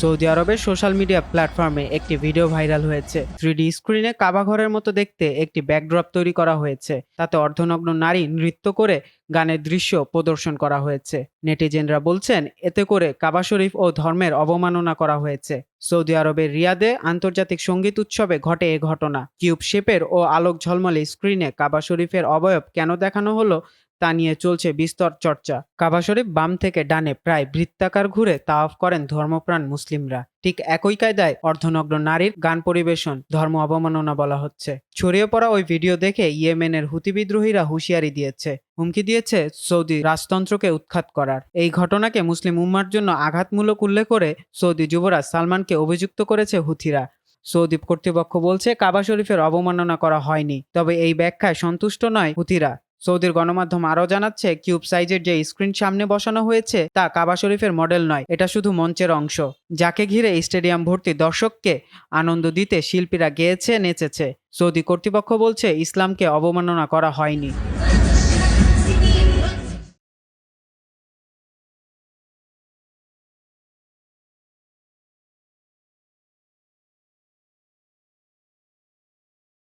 Saudi আরবের social media প্ল্যাটফর্মে একটি ভিডিও ভাইরাল হয়েছে। 3D স্ক্রিনে কাবা ঘরের মতো দেখতে একটি ব্যাকড্রপ তৈরি করা হয়েছে, তাতে অর্ধনগ্ন নারী নৃত্য করে গানের দৃশ্য প্রদর্শন করা হয়েছে। নেটিজেনরা বলছেন, এতে করে কাবা শরীফ ও ধর্মের অবমাননা করা হয়েছে। সৌদি আরবের রিয়াদে আন্তর্জাতিক সঙ্গীত উৎসবে ঘটে এ ঘটনা। কিউব শেপের ও আলোক ঝলমলে স্ক্রিনে কাবা শরীফের অবয়ব কেন দেখানো হলো তা নিয়ে চলছে বিস্তর চর্চা। কাবা শরীফ বাম থেকে ডানে প্রায় বৃত্তাকার ঘুরে তাওয়াফ করেন ধর্মপ্রাণ মুসলিমরা। ঠিক একই কায়দায় অর্ধনগ্ন নারীর গান পরিবেশন ধর্ম অবমাননা বলা হচ্ছে। ছড়িয়ে পড়া ওই ভিডিও দেখে ইয়েমেনের হুতি বিদ্রোহীরা হুঁশিয়ারি দিয়েছে, হুমকি দিয়েছে সৌদি রাজতন্ত্রকে উৎখাত করার। এই ঘটনাকে মুসলিম উম্মার জন্য আঘাতমূলক উল্লেখ করে সৌদি যুবরাজ সালমানকে অভিযুক্ত করেছে হুথিরা। সৌদি কর্তৃপক্ষ বলছে, কাবা শরীফের অবমাননা করা হয়নি, তবে এই ব্যাখ্যায় সন্তুষ্ট নয় হুথিরা। সৌদির গণমাধ্যম আরও জানাচ্ছে, কিউব সাইজের যে স্ক্রিন সামনে বসানো হয়েছে তা কাবা শরীফের মডেল নয়, এটা শুধু মঞ্চের অংশ, যাকে ঘিরে স্টেডিয়াম ভর্তি দর্শককে আনন্দ দিতে শিল্পীরা গেয়েছে, নেচেছে। সৌদি কর্তৃপক্ষ বলছে, ইসলামকে অবমাননা করা হয়নি।